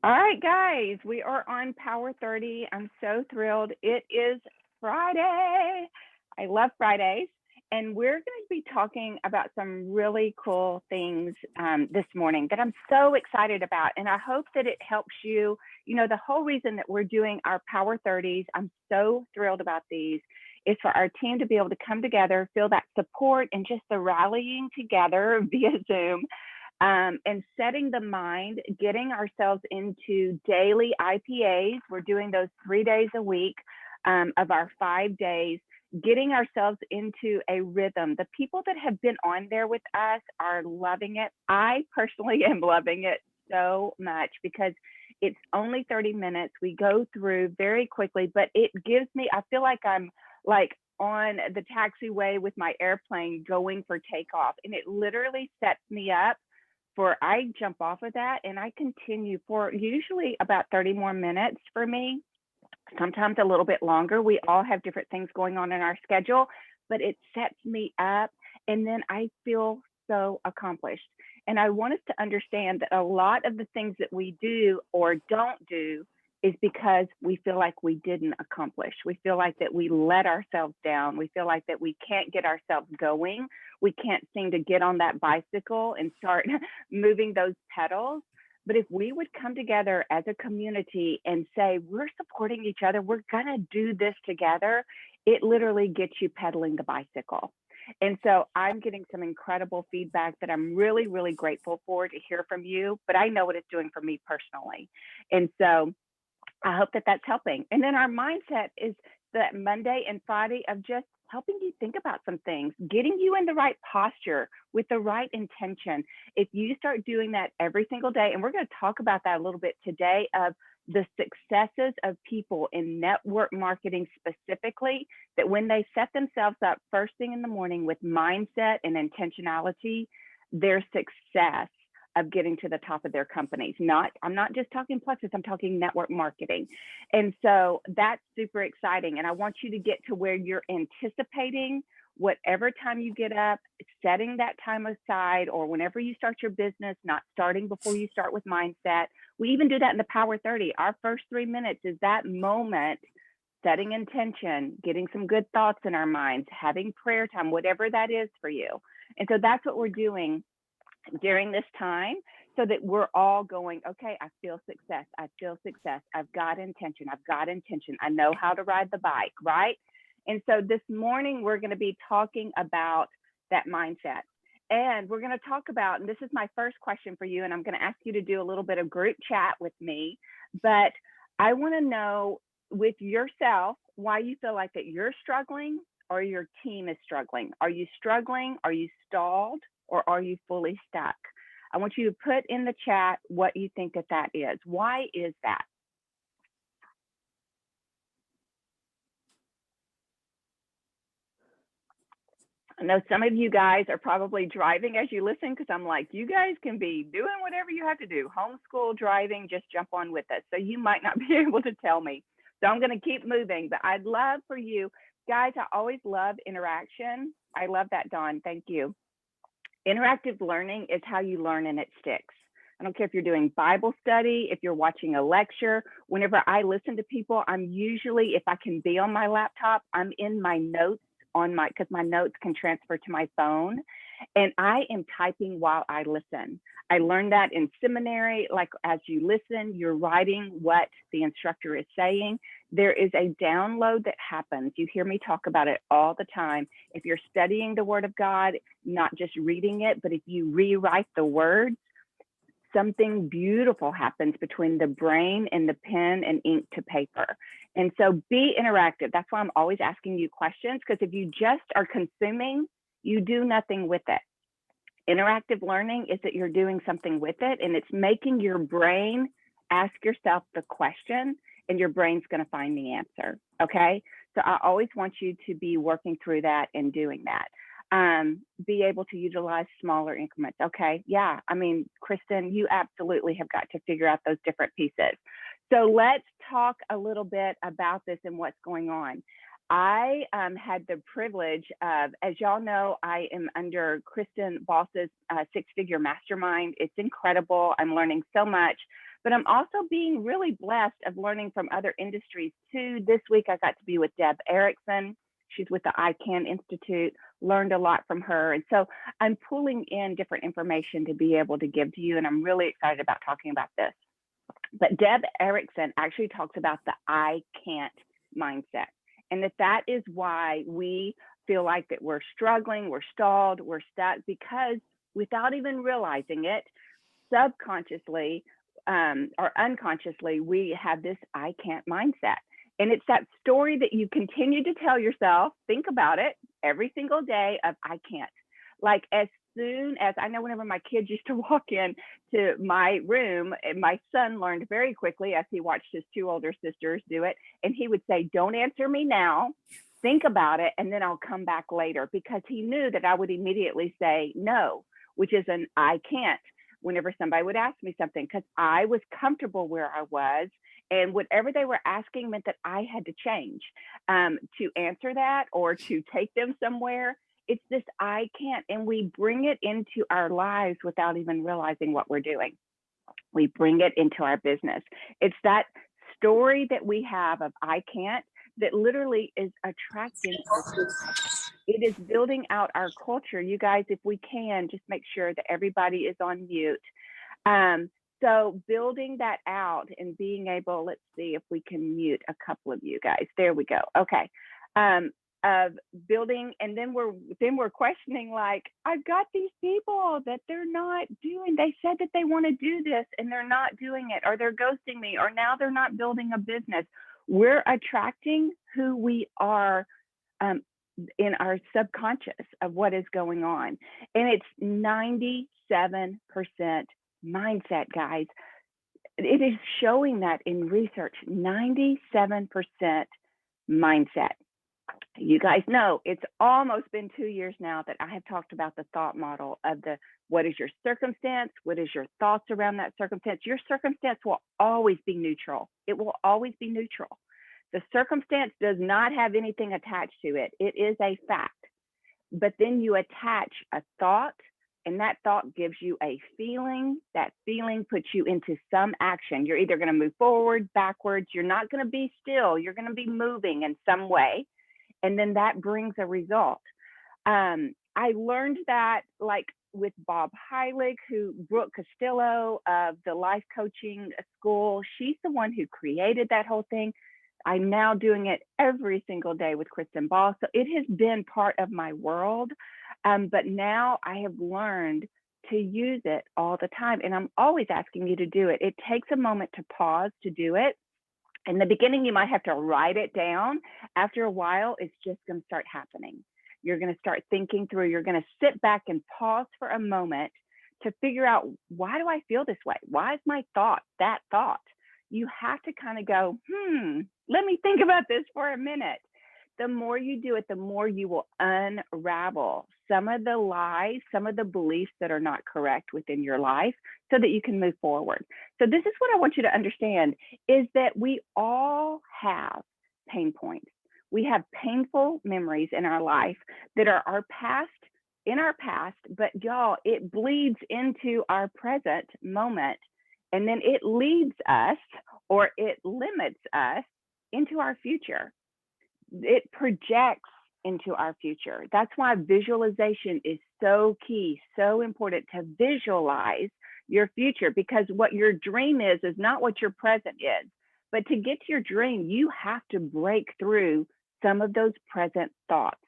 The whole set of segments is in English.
All right, guys, we are on Power 30. I'm so thrilled. It is Friday. I love Fridays. And we're going to be talking about some really cool things this morning that I'm so excited about. And I hope that it helps you. You know, the whole reason that we're doing our Power 30s, I'm so thrilled about these, is for our team to be able to come together, feel that support and just the rallying together via Zoom, and setting the mind, getting ourselves into daily IPAs. We're doing those 3 days a week of our 5 days, getting ourselves into a rhythm. The people that have been on there with us are loving it. I personally am loving it so much because it's only 30 minutes. We go through very quickly, but it gives me, I feel like I'm like on the taxiway with my airplane going for takeoff. And it literally sets me up for, I jump off of that and I continue for usually about 30 more minutes for me, sometimes a little bit longer. We all have different things going on in our schedule, but it sets me up and then I feel so accomplished. And I want us to understand that a lot of the things that we do or don't do is because we feel like we didn't accomplish. We feel like that we let ourselves down. We feel like that we can't get ourselves going. We can't seem to get on that bicycle and start moving those pedals. But if we would come together as a community and say, we're supporting each other, we're going to do this together, it literally gets you pedaling the bicycle. And so I'm getting some incredible feedback that I'm really, really grateful for to hear from you, but I know what it's doing for me personally. And so I hope that that's helping. And then our mindset is that Monday and Friday of just helping you think about some things, getting you in the right posture with the right intention. If you start doing that every single day, and we're going to talk about that a little bit today, of the successes of people in network marketing specifically, that when they set themselves up first thing in the morning with mindset and intentionality, their success of getting to the top of their companies. I'm not just talking Plexus, I'm talking network marketing. And so that's super exciting. And I want you to get to where you're anticipating whatever time you get up, setting that time aside, or whenever you start your business, not starting before you start with mindset. We even do that in the Power 30. Our first 3 minutes is that moment, setting intention, getting some good thoughts in our minds, having prayer time, whatever that is for you. And so that's what we're doing during this time, so that we're all going, okay, I feel success. I feel success. I've got intention. I've got intention. I know how to ride the bike, right? And so this morning, we're going to be talking about that mindset. And we're going to talk about, and this is my first question for you, and I'm going to ask you to do a little bit of group chat with me, but I want to know with yourself why you feel like that you're struggling or your team is struggling. Are you struggling? Are you stalled? Or are you fully stuck? I want you to put in the chat what you think that is. Why is that? I know some of you guys are probably driving as you listen, because I'm like, you guys can be doing whatever you have to do. Homeschool, driving, just jump on with us. So you might not be able to tell me. So I'm going to keep moving, but I'd love for you guys. I always love interaction. I love that, Dawn. Thank you. Interactive learning is how you learn and it sticks. I don't care if you're doing Bible study, if you're watching a lecture. Whenever I listen to people, I'm usually, if I can be on my laptop, I'm in my notes because my notes can transfer to my phone, and I am typing while I listen. I learned that in seminary, like as you listen, you're writing what the instructor is saying. There is a download that happens. You hear me talk about it all the time. If you're studying the Word of God, not just reading it, but if you rewrite the words, something beautiful happens between the brain and the pen and ink to paper. And so be interactive. That's why I'm always asking you questions, because if you just are consuming, you do nothing with it. Interactive learning is that you're doing something with it, and it's making your brain ask yourself the question, and your brain's going to find the answer. Okay. So I always want you to be working through that and doing that. Be able to utilize smaller increments. Okay. Yeah. I mean, Kristen, you absolutely have got to figure out those different pieces. So let's talk a little bit about this and what's going on. I had the privilege of, as y'all know, I am under Kristen Boss's 6-figure mastermind. It's incredible. I'm learning so much. but I'm also being really blessed of learning from other industries too. This week I got to be with Deb Erickson. She's with the I Can Institute, learned a lot from her. And so I'm pulling in different information to be able to give to you. And I'm really excited about talking about this. But Deb Erickson actually talks about the I can't mindset, and that is why we feel like that we're struggling, we're stalled, we're stuck, because without even realizing it, subconsciously or unconsciously, we have this I can't mindset. And it's that story that you continue to tell yourself, think about it every single day of I can't. Like as soon as I know, whenever my kids used to walk in to my room, my son learned very quickly as he watched his two older sisters do it. And he would say, don't answer me now, think about it, and then I'll come back later, because he knew that I would immediately say no, which is an I can't whenever somebody would ask me something, because I was comfortable where I was. And whatever they were asking meant that I had to change to answer that or to take them somewhere. It's this I can't. And we bring it into our lives without even realizing what we're doing. We bring it into our business. It's that story that we have of I can't that literally is attracting. It is building out our culture. You guys, if we can, just make sure that everybody is on mute. So building that out and being able, let's see if we can mute a couple of you guys. There we go. Okay. Of building, and then we're questioning, like, I've got these people that they're not doing. They said that they want to do this and they're not doing it, or they're ghosting me, or now they're not building a business. We're attracting who we are in our subconscious of what is going on. And it's 97% mindset, guys. It is showing that in research, 97% mindset. You guys know it's almost been 2 years now that I have talked about the thought model of what is your circumstance? What is your thoughts around that circumstance? Your circumstance will always be neutral. It will always be neutral. The circumstance does not have anything attached to it. It is a fact. But then you attach a thought, and that thought gives you a feeling. That feeling puts you into some action. You're either going to move forward, backwards. You're not going to be still. You're going to be moving in some way. And then that brings a result. I learned that like with Bob Heilig, Brooke Castillo of the life coaching school. She's the one who created that whole thing. I'm now doing it every single day with Kristen Ball. So it has been part of my world. But now I have learned to use it all the time. And I'm always asking you to do it. It takes a moment to pause to do it. In the beginning, you might have to write it down. After a while, it's just going to start happening. You're going to start thinking through. You're going to sit back and pause for a moment to figure out, why do I feel this way? Why is my thought that thought? You have to kind of go, let me think about this for a minute. The more you do it, the more you will unravel some of the lies, some of the beliefs that are not correct within your life, so that you can move forward. So this is what I want you to understand, is that we all have pain points. We have painful memories in our life that are in our past, but y'all, it bleeds into our present moment. And then it leads us, or it limits us, into our future. It projects into our future. That's why visualization is so key, so important to visualize your future, because what your dream is not what your present is. But to get to your dream, you have to break through some of those present thoughts.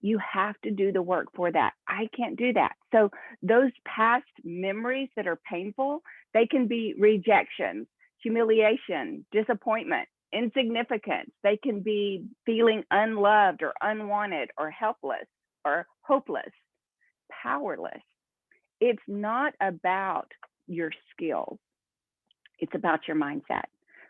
You have to do the work for that. I can't do that. So those past memories that are painful, they can be rejections, humiliation, disappointment, insignificance. They can be feeling unloved or unwanted or helpless or hopeless, powerless. It's not about your skills. It's about your mindset.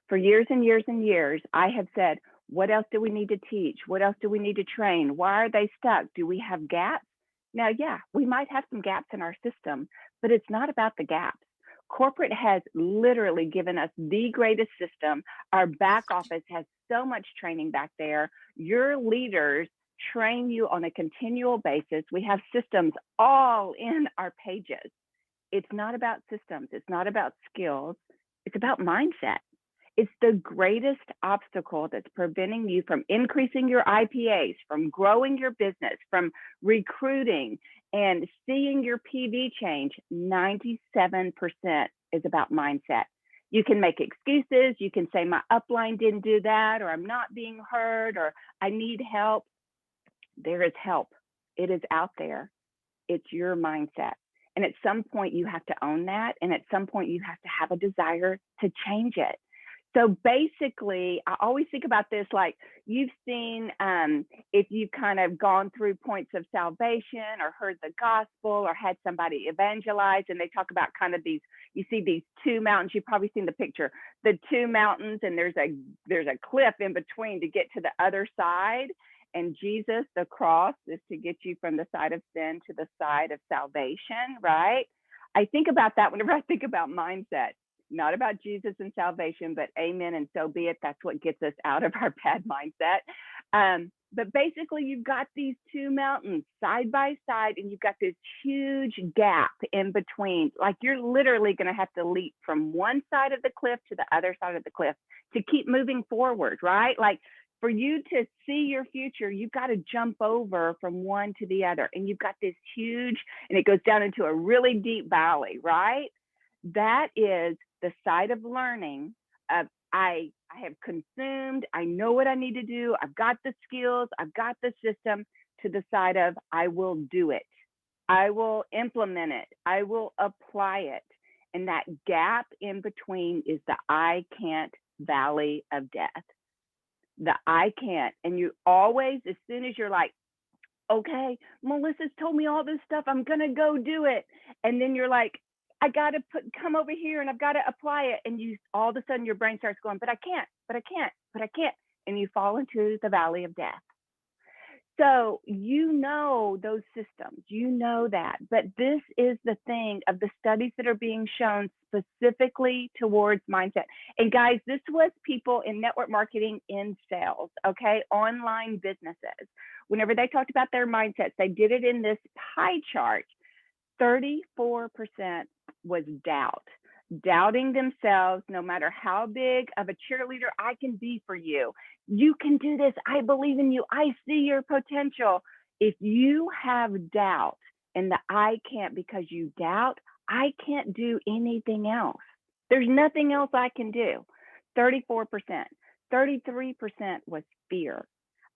For years and years and years, I have said, what else do we need to teach? What else do we need to train? Why are they stuck? Do we have gaps? Now, yeah, we might have some gaps in our system, but it's not about the gaps. Corporate has literally given us the greatest system. Our back office has so much training back there. Your leaders train you on a continual basis. We have systems all in our pages. It's not about systems. It's not about skills. It's about mindset. It's the greatest obstacle that's preventing you from increasing your IPAs, from growing your business, from recruiting and seeing your PV change. 97% is about mindset. You can make excuses. You can say, my upline didn't do that, or I'm not being heard, or I need help. There is help. It is out there. It's your mindset. And at some point, you have to own that. And at some point, you have to have a desire to change it. So basically, I always think about this like you've seen, if you've kind of gone through points of salvation or heard the gospel or had somebody evangelize, and they talk about kind of these, you see these two mountains. You've probably seen the picture, the two mountains, and there's a cliff in between to get to the other side. And Jesus, the cross, is to get you from the side of sin to the side of salvation, right? I think about that whenever I think about mindset, not about Jesus and salvation, but amen, and so be it. That's what gets us out of our bad mindset. But basically, you've got these two mountains side by side, and you've got this huge gap in between. Like you're literally going to have to leap from one side of the cliff to the other side of the cliff to keep moving forward, right? Like for you to see your future, you've got to jump over from one to the other. And you've got this huge, and it goes down into a really deep valley, right? That is the side of learning of I have consumed, I know what I need to do, I've got the skills, I've got the system, to the side of I will do it. I will implement it. I will apply it. And that gap in between is the I can't valley of death. The I can't. And you always, as soon as you're like, okay, Melissa's told me all this stuff, I'm going to go do it. And then you're like, I got to come over here and I've got to apply it. And you, all of a sudden your brain starts going, but I can't, but I can't, but I can't. And you fall into the valley of death. So you know those systems, you know that, but this is the thing of the studies that are being shown specifically towards mindset. And guys, this was people in network marketing, in sales, okay, online businesses. Whenever they talked about their mindsets, they did it in this pie chart. 34% was doubt. Doubting themselves, no matter how big of a cheerleader I can be for you. You can do this. I believe in you. I see your potential. If you have doubt and the I can't because you doubt, I can't do anything else. There's nothing else I can do. 34%. 33% was fear.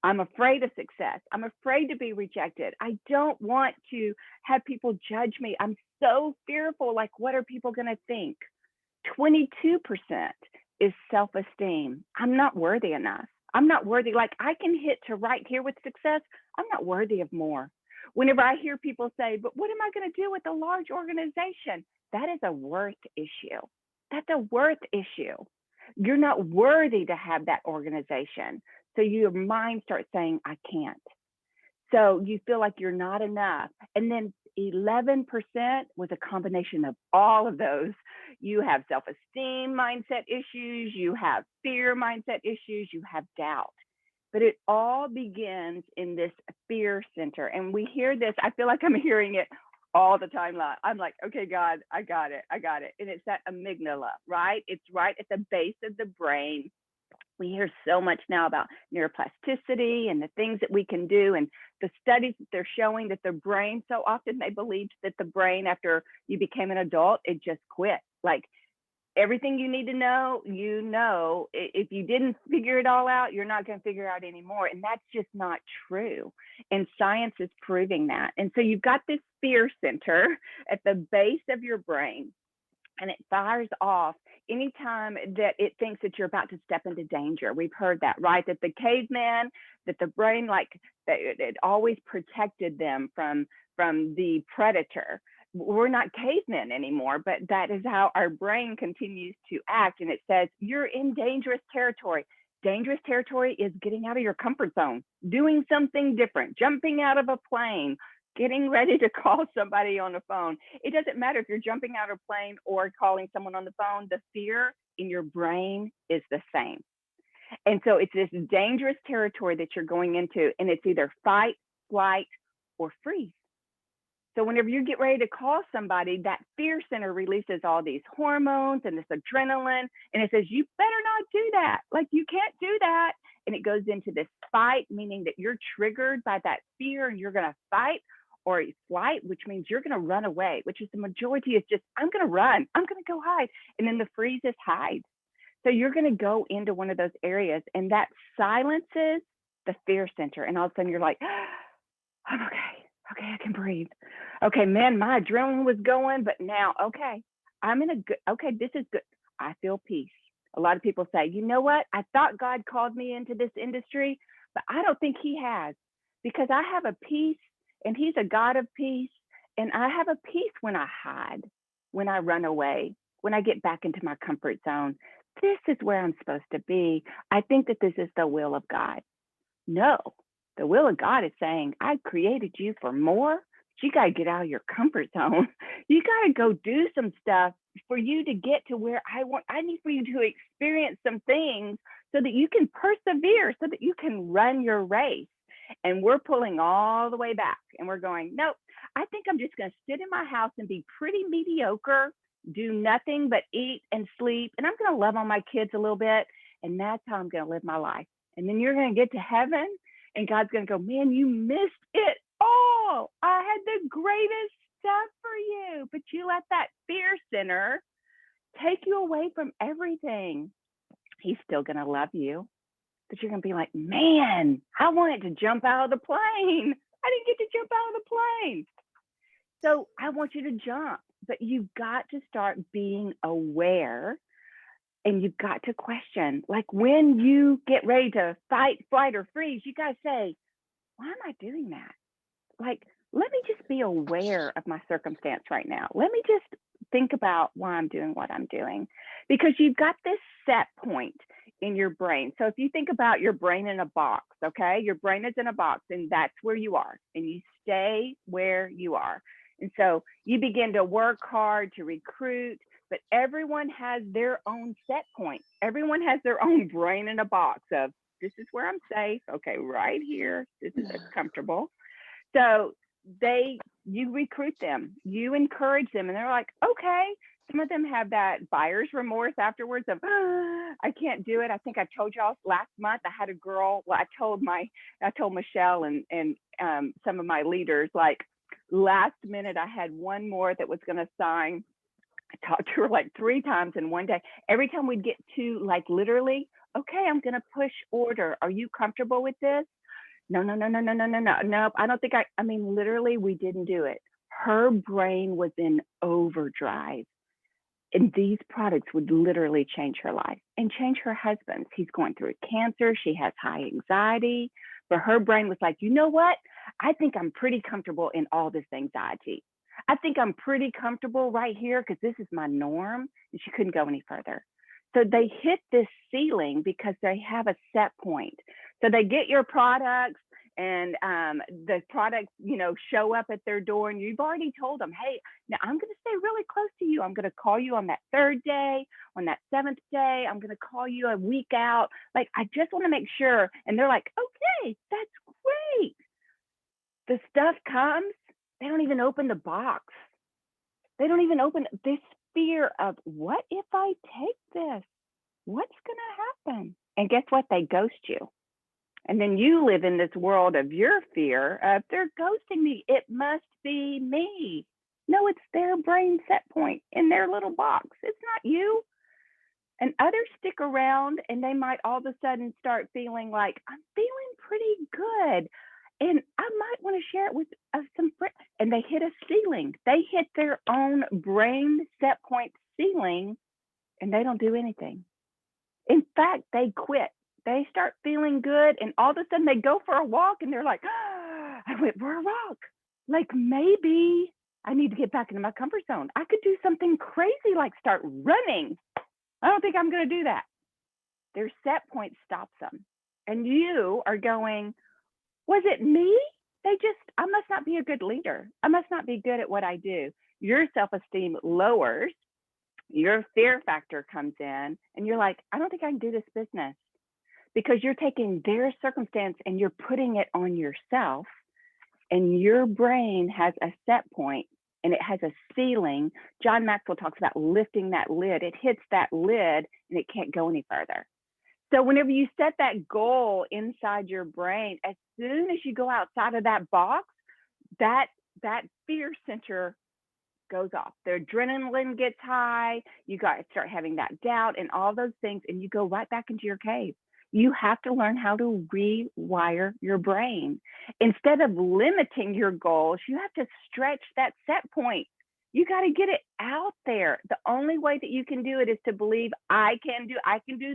I'm afraid of success. I'm afraid to be rejected. I don't want to have people judge me. I'm so fearful. Like, what are people going to think? 22% is self-esteem. I'm not worthy enough. I'm not worthy. Like, I can hit to right here with success. I'm not worthy of more. Whenever I hear people say, but what am I going to do with a large organization? That is a worth issue. That's a worth issue. You're not worthy to have that organization. So your mind starts saying, I can't. So you feel like you're not enough. And then 11% was a combination of all of those. You have self-esteem mindset issues, you have fear mindset issues, you have doubt. But it all begins in this fear center. And we hear this, I feel like I'm hearing it all the time. I'm like, okay, God, I got it. And it's that amygdala, right? It's right at the base of the brain. We hear so much now about neuroplasticity and the things that we can do, and the studies that they're showing that the brain, so often they believed that the brain, after you became an adult, it just quit. Like everything you need to know, you know. If you didn't figure it all out, you're not going to figure out anymore. And that's just not true. And science is proving that. And so you've got this fear center at the base of your brain, and it fires off anytime that it thinks that you're about to step into danger. We've heard that, right? That the caveman, that the brain, like, that it always protected them from the predator. We're not cavemen anymore, but that is how our brain continues to act. And it says, you're in dangerous territory. Dangerous territory is getting out of your comfort zone, doing something different, jumping out of a plane, getting ready to call somebody on the phone. It doesn't matter if you're jumping out of a plane or calling someone on the phone. The fear in your brain is the same. And so it's this dangerous territory that you're going into, and it's either fight, flight, or freeze. So whenever you get ready to call somebody, that fear center releases all these hormones and this adrenaline, and it says, you better not do that. Like, you can't do that. And it goes into this fight, meaning that you're triggered by that fear and you're going to fight, or flight, which means you're going to run away, which is the majority is just, I'm going to run, I'm going to go hide. And then the freeze is hide. So you're going to go into one of those areas, and that silences the fear center. And all of a sudden you're like, I'm okay. Okay, I can breathe. Okay, man, my adrenaline was going, but now, okay, I'm in a good, okay, this is good. I feel peace. A lot of people say, you know what? I thought God called me into this industry, but I don't think he has, because I have a peace, and he's a God of peace. And I have a peace when I hide, when I run away, when I get back into my comfort zone. This is where I'm supposed to be. I think that this is the will of God. No, the will of God is saying, I created you for more. But you got to get out of your comfort zone. You got to go do some stuff for you to get to where I want. I need for you to experience some things so that you can persevere, so that you can run your race. And we're pulling all the way back, and we're going, nope, I think I'm just going to sit in my house and be pretty mediocre, do nothing but eat and sleep. And I'm going to love on my kids a little bit. And that's how I'm going to live my life. And then you're going to get to heaven, and God's going to go, man, you missed it all. I had the greatest stuff for you, but you let that fear center take you away from everything. He's still going to love you, but you're going to be like, man, I wanted to jump out of the plane. I didn't get to jump out of the plane. So I want you to jump, but you've got to start being aware, and you've got to question. Like, when you get ready to fight, flight, or freeze, you got to say, why am I doing that? Like, let me just be aware of my circumstance right now. Let me just think about why I'm doing what I'm doing, because you've got this set point in your brain. So if you think about your brain in a box, okay, your brain is in a box, and that's where you are, and you stay where you are. And so you begin to work hard to recruit, but everyone has their own set point. Everyone has their own brain in a box of, this is where I'm safe. Okay, right here. This is comfortable. So you recruit them, you encourage them, and they're like, okay. Some of them have that buyer's remorse afterwards of, I can't do it. I think I told y'all last month, I had a girl, well, I told Michelle and some of my leaders, like, last minute, I had one more that was going to sign. I talked to her like 3 times in one day. Every time we'd get to, like, literally, okay, I'm going to push order. Are you comfortable with this? No. Nope. I don't think I mean, literally, we didn't do it. Her brain was in overdrive. And these products would literally change her life and change her husband's. He's going through cancer. She has high anxiety. But her brain was like, you know what? I think I'm pretty comfortable in all this anxiety. I think I'm pretty comfortable right here because this is my norm. And she couldn't go any further. So they hit this ceiling because they have a set point. So they get your products, and the products, show up at their door, and you've already told them, hey, now I'm going to stay really close to you. I'm going to call you on that 3rd day, on that 7th day. I'm going to call you a week out. Like, I just want to make sure. And they're like, okay, that's great. The stuff comes. They don't even open the box. They don't even open this fear of, what if I take this? What's going to happen? And guess what? They ghost you. And then you live in this world of your fear of, they're ghosting me. It must be me. No, it's their brain set point in their little box. It's not you. And others stick around, and they might all of a sudden start feeling like, I'm feeling pretty good, and I might want to share it with some friends. And they hit a ceiling. They hit their own brain set point ceiling, and they don't do anything. In fact, they quit. They start feeling good, and all of a sudden they go for a walk, and they're like, I went for a walk. Like, maybe I need to get back into my comfort zone. I could do something crazy like start running. I don't think I'm going to do that. Their set point stops them. And you are going, was it me? I must not be a good leader. I must not be good at what I do. Your self-esteem lowers. Your fear factor comes in, and you're like, I don't think I can do this business, because you're taking their circumstance and you're putting it on yourself. And your brain has a set point and it has a ceiling. John Maxwell talks about lifting that lid. It hits that lid and it can't go any further. So whenever you set that goal inside your brain, as soon as you go outside of that box, that fear center goes off. The adrenaline gets high. You got to start having that doubt and all those things, and you go right back into your cave. You have to learn how to rewire your brain. Instead of limiting your goals, you have to stretch that set point. You got to get it out there. The only way that you can do it is to believe I can do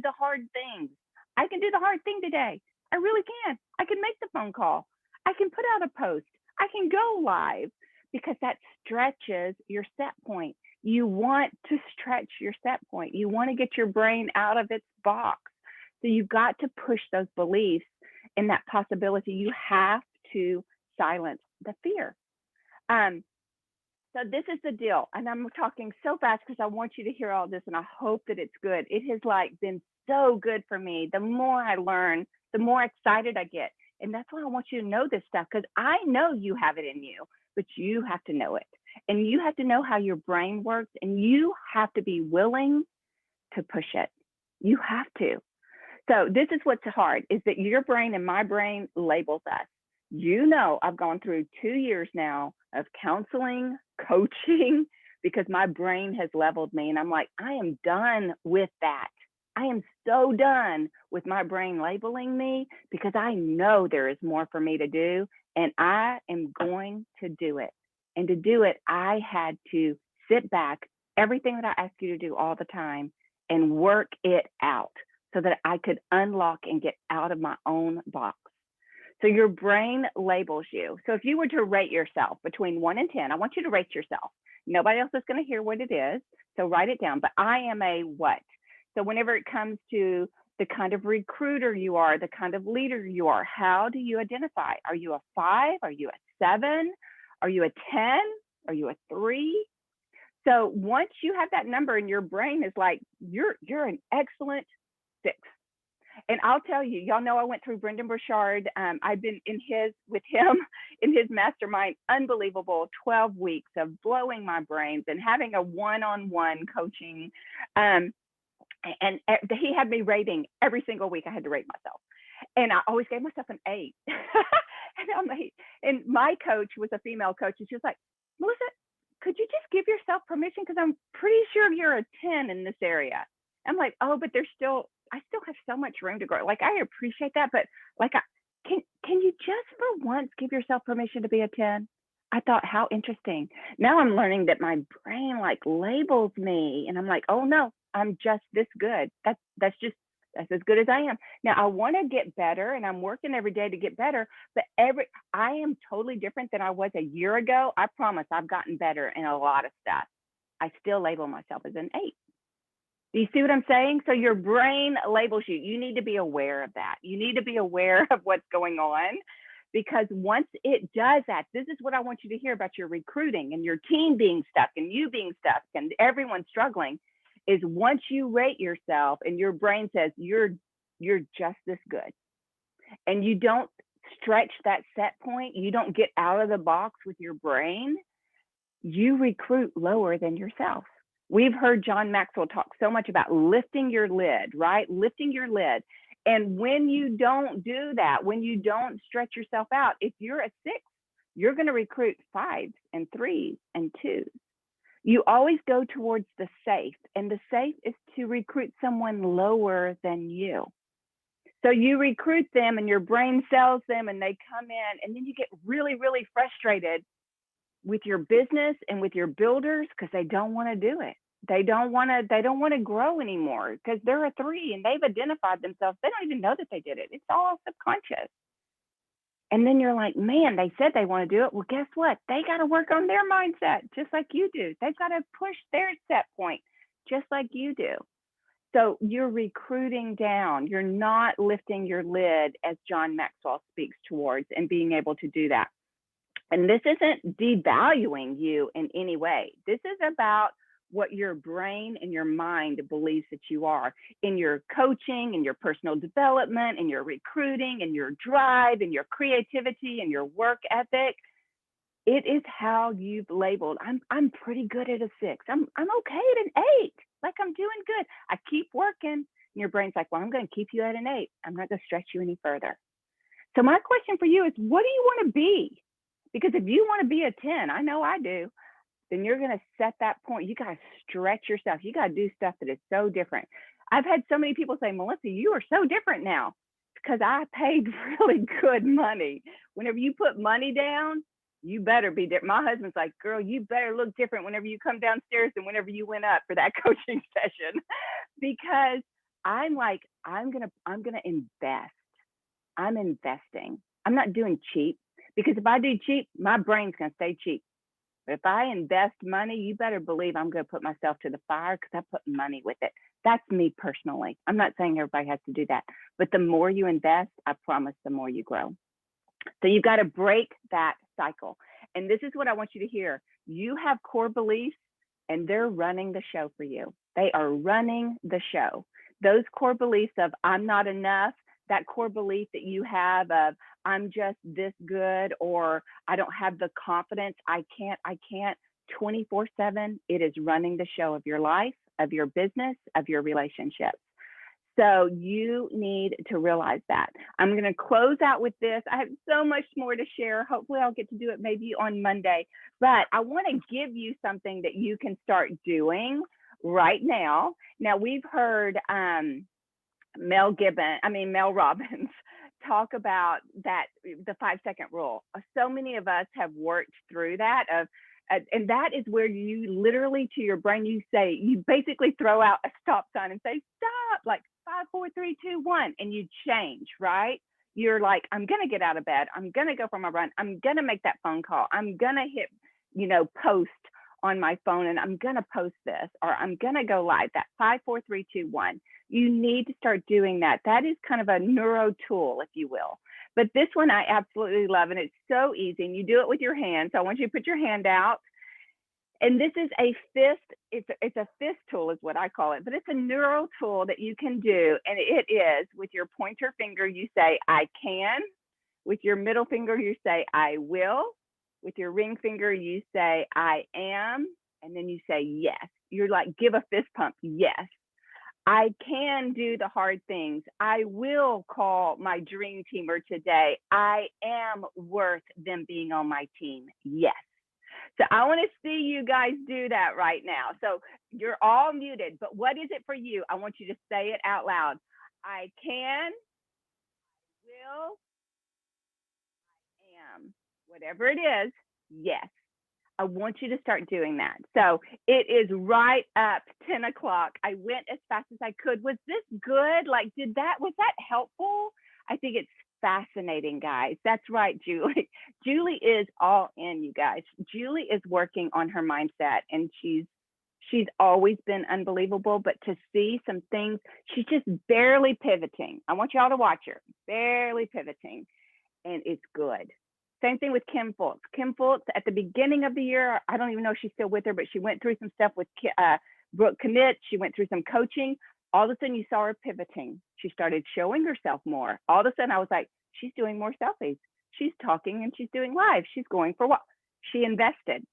the hard things. I can do the hard thing today. I really can. I can make the phone call. I can put out a post. I can go live, because that stretches your set point. You want to stretch your set point. You want to get your brain out of its box. So you've got to push those beliefs in that possibility. You have to silence the fear. So this is the deal. And I'm talking so fast because I want you to hear all this, and I hope that it's good. It has been so good for me. The more I learn, the more excited I get. And that's why I want you to know this stuff, because I know you have it in you, but you have to know it. And you have to know how your brain works, and you have to be willing to push it. You have to. So this is what's hard, is that your brain and my brain labels us. You know, I've gone through 2 years now of counseling, coaching, because my brain has leveled me. And I'm like, I am done with that. I am so done with my brain labeling me, because I know there is more for me to do, and I am going to do it. And to do it, I had to sit back, everything that I ask you to do all the time, and work it out so that I could unlock and get out of my own box. So your brain labels you. So if you were to rate yourself between 1 and 10, I want you to rate yourself. Nobody else is going to hear what it is, so write it down. But I am a what? So whenever it comes to the kind of recruiter you are, the kind of leader you are, how do you identify? Are you a 5? Are you a 7? Are you a 10? Are you a 3? So once you have that number, and your brain is like, you're an excellent 6. And I'll tell you, y'all know I went through Brendan Burchard. I've been with him in his mastermind, unbelievable 12 weeks of blowing my brains and having a one-on-one coaching. And he had me rating every single week. I had to rate myself. And I always gave myself an 8. And my coach was a female coach. And she was like, Melissa, could you just give yourself permission? Because I'm pretty sure you're a 10 in this area. I'm like, oh, but I still have so much room to grow. Like, I appreciate that, but like, can you just for once give yourself permission to be a 10? I thought, how interesting. Now I'm learning that my brain labels me, and I'm like, oh no, I'm just this good. That's as good as I am. Now I want to get better, and I'm working every day to get better, but I am totally different than I was a year ago. I promise I've gotten better in a lot of stuff. I still label myself as an 8. Do you see what I'm saying? So your brain labels you. You need to be aware of that. You need to be aware of what's going on, because once it does that, this is what I want you to hear about your recruiting and your team being stuck and you being stuck and everyone struggling, is once you rate yourself and your brain says you're just this good, and you don't stretch that set point, you don't get out of the box with your brain, you recruit lower than yourself. We've heard John Maxwell talk so much about lifting your lid, right? Lifting your lid. And when you don't do that, when you don't stretch yourself out, if you're a 6, you're going to recruit 5s and 3s and 2s. You always go towards the safe, and the safe is to recruit someone lower than you. So you recruit them, and your brain sells them, and they come in, and then you get really, really frustrated with your business and with your builders, because they don't want to do it. They don't want to grow anymore, because they're a 3 and they've identified themselves. They don't even know that they did it. It's all subconscious. And then you're like, man, they said they want to do it. Well, guess what? They got to work on their mindset just like you do. They've got to push their set point just like you do. So you're recruiting down. You're not lifting your lid, as John Maxwell speaks towards, and being able to do that. And this isn't devaluing you in any way. This is about what your brain and your mind believes that you are in your coaching, in your personal development, in your recruiting, in your drive, in your creativity, and your work ethic. It is how you've labeled. I'm pretty good at a 6. I'm okay at an 8. Like I'm doing good. I keep working. And your brain's like, well, I'm going to keep you at an 8. I'm not going to stretch you any further. So my question for you is, what do you want to be? Because if you want to be a 10, I know I do, then you're going to set that point. You got to stretch yourself. You got to do stuff that is so different. I've had so many people say, Melissa, you are so different now because I paid really good money. Whenever you put money down, you better be different. My husband's like, girl, you better look different whenever you come downstairs than whenever you went up for that coaching session. Because I'm like, I'm gonna invest. I'm investing. I'm not doing cheap, because if I do cheap, my brain's gonna stay cheap. But if I invest money, you better believe I'm going to put myself to the fire because I put money with it. That's me personally. I'm not saying everybody has to do that, but the more you invest, I promise the more you grow. So you've got to break that cycle. And this is what I want you to hear. You have core beliefs and they're running the show for you. They are running the show. Those core beliefs of I'm not enough, that core belief that you have of I'm just this good, or I don't have the confidence, I can't 24/7, it is running the show of your life, of your business, of your relationships. So you need to realize that. I'm going to close out with this. I have so much more to share. Hopefully I'll get to do it maybe on Monday, but I want to give you something that you can start doing right now. Now we've heard Mel Robbins talk about that, the 5-second rule. So many of us have worked through that and that is where you literally, to your brain, you basically throw out a stop sign and say, stop, like 5, 4, 3, 2, 1, and you change, right? You're like, I'm going to get out of bed. I'm going to go for my run. I'm going to make that phone call. I'm going to hit, post on my phone, and I'm going to post this, or I'm going to go live. That 5, 4, 3, 2, 1. You need to start doing that. That is kind of a neuro tool, if you will. But this one I absolutely love, and it's so easy. And you do it with your hand. So I want you to put your hand out. And this is a fist. It's a fist tool is what I call it. But it's a neuro tool that you can do. And it is, with your pointer finger, you say, I can. With your middle finger, you say, I will. With your ring finger, you say, I am. And then you say, yes. You're like, give a fist pump. Yes. I can do the hard things. I will call my dream teamer today. I am worth them being on my team. Yes. So I want to see you guys do that right now. So you're all muted, but what is it for you? I want you to say it out loud. I can, will, am. Whatever it is, yes. I want you to start doing that. So it is right up 10 o'clock. I went as fast as I could. Was this good? Like, was that helpful? I think it's fascinating, guys. That's right, Julie. Julie is all in, you guys. Julie is working on her mindset, and she's always been unbelievable, but to see some things, she's just barely pivoting. I want y'all to watch her, barely pivoting, and it's good. Same thing with Kim Fultz. Kim Fultz, at the beginning of the year, I don't even know if she's still with her, but she went through some stuff with Brooke Commit. She went through some coaching. All of a sudden, you saw her pivoting. She started showing herself more. All of a sudden, I was like, she's doing more selfies. She's talking and she's doing live. She's going for what? She invested.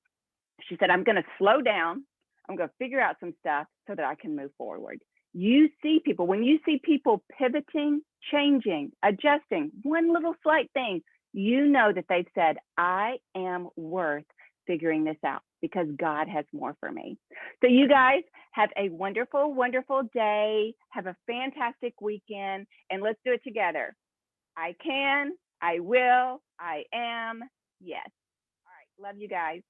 She said, I'm going to slow down. I'm going to figure out some stuff so that I can move forward. You see people, when you see people pivoting, changing, adjusting, one little slight thing, you know that they've said, I am worth figuring this out because God has more for me. So you guys have a wonderful, wonderful day. Have a fantastic weekend, and let's do it together. I can, I will, I am, yes. All right, love you guys.